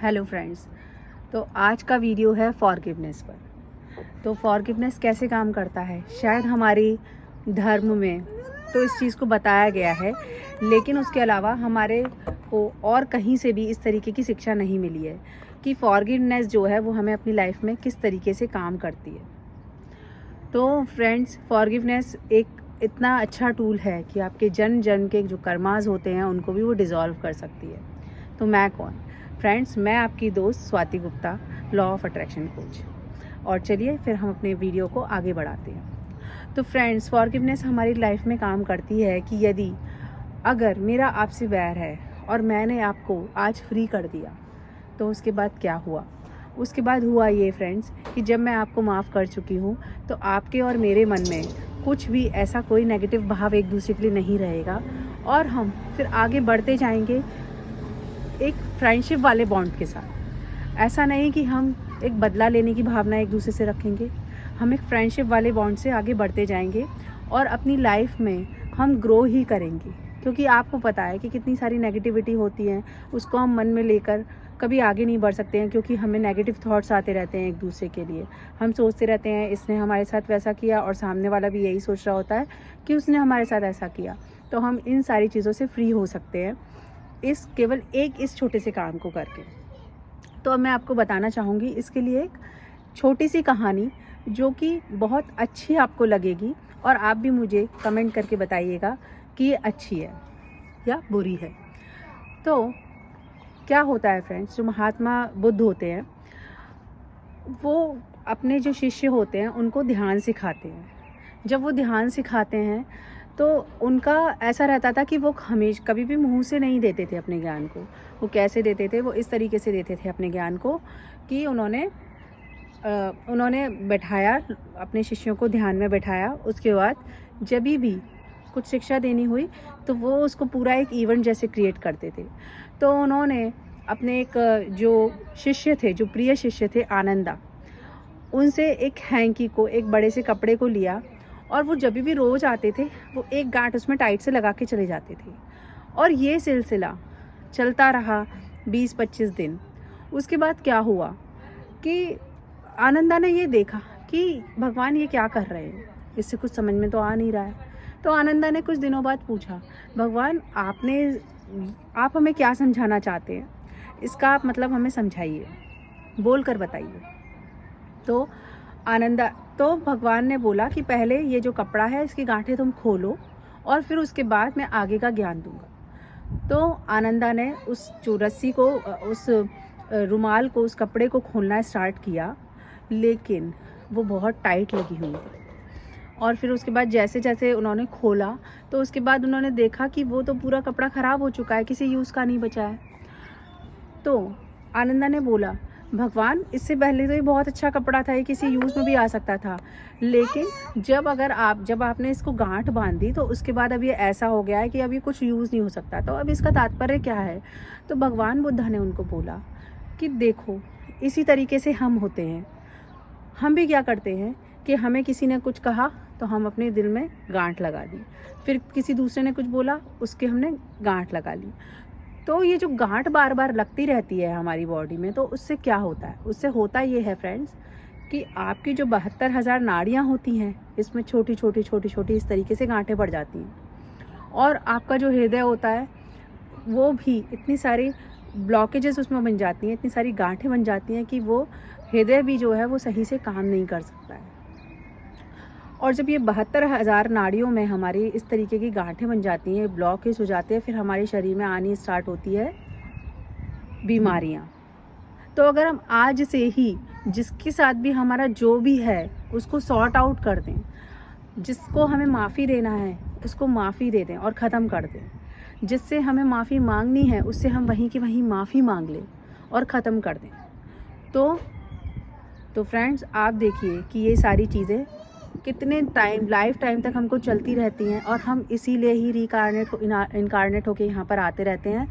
Hello friends. तो आज का वीडियो है फॉरगिवनेस पर। तो फॉरगिवनेस कैसे काम करता है, शायद हमारी धर्म में तो इस चीज़ को बताया गया है, लेकिन उसके अलावा हमारे को और कहीं से भी इस तरीके की शिक्षा नहीं मिली है कि फॉरगिवनेस जो है वो हमें अपनी लाइफ में किस तरीके से काम करती है। तो फ्रेंड्स, फॉरगिवनेस एक इतना अच्छा टूल है कि आपके जन्म जन्म के जो कर्मास होते हैं उनको भी वो डिज़ोल्व कर सकती है। तो मैं कौन? फ्रेंड्स, मैं आपकी दोस्त Swati Gupta, law of attraction coach. और चलिए फिर हम अपने वीडियो को आगे बढ़ाते हैं। तो फ्रेंड्स, फॉरगिवनेस हमारी लाइफ में काम करती है कि यदि अगर मेरा आपसे बैर है और मैंने आपको आज फ्री कर दिया, तो उसके बाद क्या हुआ? उसके बाद हुआ ये फ्रेंड्स कि जब मैं आपको माफ़ कर चुकी हूँ तो आपके और मेरे मन में कुछ भी ऐसा कोई नेगेटिव भाव एक दूसरे के लिए नहीं रहेगा और हम फिर आगे बढ़ते जाएंगे एक फ्रेंडशिप वाले बॉन्ड के साथ। ऐसा नहीं कि हम एक बदला लेने की भावना एक दूसरे से रखेंगे, हम एक फ्रेंडशिप वाले बॉन्ड से आगे बढ़ते जाएंगे और अपनी लाइफ में हम ग्रो ही करेंगे। क्योंकि आपको पता है कि कितनी सारी नेगेटिविटी होती हैं, उसको हम मन में लेकर कभी आगे नहीं बढ़ सकते हैं, क्योंकि हमें नेगेटिव थॉट्स आते रहते हैं एक दूसरे के लिए। हम सोचते रहते हैं इसने हमारे साथ वैसा किया, और सामने वाला भी यही सोच रहा होता है कि उसने हमारे साथ ऐसा किया। तो हम इन सारी चीज़ों से फ्री हो सकते हैं केवल इस छोटे से काम को करके। तो अब मैं आपको बताना चाहूँगी इसके लिए एक छोटी सी कहानी, जो कि बहुत अच्छी आपको लगेगी, और आप भी मुझे कमेंट करके बताइएगा कि ये अच्छी है या बुरी है। तो क्या होता है फ्रेंड्स, जो महात्मा बुद्ध होते हैं वो अपने जो शिष्य होते हैं उनको ध्यान सिखाते हैं। जब वो ध्यान सिखाते हैं तो उनका ऐसा रहता था कि वो हमेशा कभी भी मुंह से नहीं देते थे अपने ज्ञान को। वो कैसे देते थे? वो इस तरीके से देते थे अपने ज्ञान को कि उन्होंने बैठाया, अपने शिष्यों को ध्यान में बैठाया। उसके बाद जब भी कुछ शिक्षा देनी हुई तो वो उसको पूरा एक इवेंट जैसे क्रिएट करते थे। तो उन्होंने अपने एक जो शिष्य थे, जो प्रिय शिष्य थे आनंदा, उनसे एक हैंकी को, एक बड़े से कपड़े को लिया, और वो जब भी रोज़ आते थे वो एक गांठ उसमें टाइट से लगा के चले जाते थे। और ये सिलसिला चलता रहा 20-25 दिन। उसके बाद क्या हुआ कि आनंदा ने ये देखा कि भगवान ये क्या कर रहे हैं, इससे कुछ समझ में तो आ नहीं रहा है। तो आनंदा ने कुछ दिनों बाद पूछा, भगवान आप हमें क्या समझाना चाहते हैं? इसका आप मतलब हमें समझाइए, बोल कर बताइए। तो भगवान ने बोला कि पहले ये जो कपड़ा है इसकी गांठें तुम खोलो, और फिर उसके बाद मैं आगे का ज्ञान दूंगा। तो आनंदा ने उस जो रस्सी को, उस रुमाल को, उस कपड़े को खोलना स्टार्ट किया, लेकिन वो बहुत टाइट लगी हुई थी। और फिर उसके बाद जैसे जैसे उन्होंने खोला तो उसके बाद उन्होंने देखा कि वो तो पूरा कपड़ा ख़राब हो चुका है, किसी यूज़ का नहीं बचा है। तो आनंदा ने बोला, भगवान इससे पहले तो ये बहुत अच्छा कपड़ा था, ये किसी यूज़ में भी आ सकता था, लेकिन जब आपने इसको गांठ बांध दी तो उसके बाद अब ये ऐसा हो गया है कि अब ये कुछ यूज़ नहीं हो सकता। तो अब इसका तात्पर्य क्या है? तो भगवान बुद्धा ने उनको बोला कि देखो, इसी तरीके से हम होते हैं। हम भी क्या करते हैं कि हमें किसी ने कुछ कहा तो हम अपने दिल में गांठ लगा दी, फिर किसी दूसरे ने कुछ बोला उसके हमने गांठ लगा ली। तो ये जो गांठ बार बार लगती रहती है हमारी बॉडी में, तो उससे क्या होता है? उससे होता ये है फ्रेंड्स कि आपकी जो 72,000 नाड़ियाँ होती हैं, इसमें छोटी छोटी इस तरीके से गांठें पड़ जाती हैं। और आपका जो हृदय होता है वो भी इतनी सारी ब्लॉकेजेस उसमें बन जाती हैं, इतनी सारी गांठें बन जाती हैं कि वो हृदय भी जो है वो सही से काम नहीं कर सकता है। और जब ये 72,000 नाड़ियों में हमारी इस तरीके की गांठें बन जाती हैं, ब्लॉकेज हो जाते हैं, फिर हमारे शरीर में आनी स्टार्ट होती है बीमारियाँ। तो अगर हम आज से ही जिसके साथ भी हमारा जो भी है उसको सॉर्ट आउट कर दें, जिसको हमें माफ़ी देना है उसको माफ़ी दे दें और ख़त्म कर दें, जिससे हमें माफ़ी मांगनी है उससे हम वहीं की वहीं माफ़ी मांग लें और ख़त्म कर दें, तो फ्रेंड्स आप देखिए कि ये सारी चीज़ें कितने लाइफ टाइम तक हमको चलती रहती हैं। और हम इसीलिए ही इनकारनेट होके यहाँ पर आते रहते हैं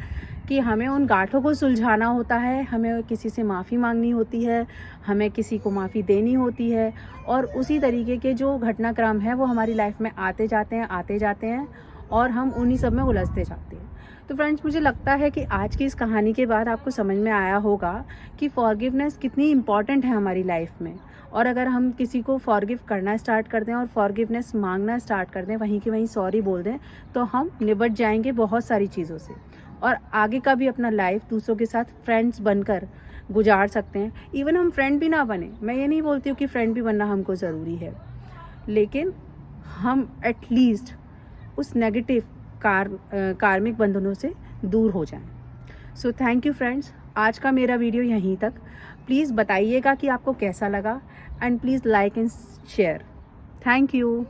कि हमें उन गांठों को सुलझाना होता है, हमें किसी से माफ़ी मांगनी होती है, हमें किसी को माफ़ी देनी होती है, और उसी तरीके के जो घटनाक्रम है वो हमारी लाइफ में आते जाते हैं और हम उन्हीं सब में उलझते जाते हैं। तो फ्रेंड्स, मुझे लगता है कि आज की इस कहानी के बाद आपको समझ में आया होगा कि फॉरगिवनेस कितनी इम्पॉर्टेंट है हमारी लाइफ में। और अगर हम किसी को फॉरगिव करना स्टार्ट कर दें और फॉरगिवनेस मांगना स्टार्ट कर दें, वहीं के वहीं सॉरी बोल दें, तो हम निपट जाएंगे बहुत सारी चीज़ों से और आगे का भी अपना लाइफ दूसरों के साथ फ्रेंड्स बनकर गुजार सकते हैं। इवन हम फ्रेंड भी ना बने, मैं ये नहीं बोलती हूँ कि फ्रेंड भी बनना हमको ज़रूरी है, लेकिन हम एटलीस्ट उस नेगेटिव कार्मिक बंधनों से दूर हो जाएं। सो थैंक यू फ्रेंड्स, आज का मेरा वीडियो यहीं तक। प्लीज़ बताइएगा कि आपको कैसा लगा and please like and share. Thank you.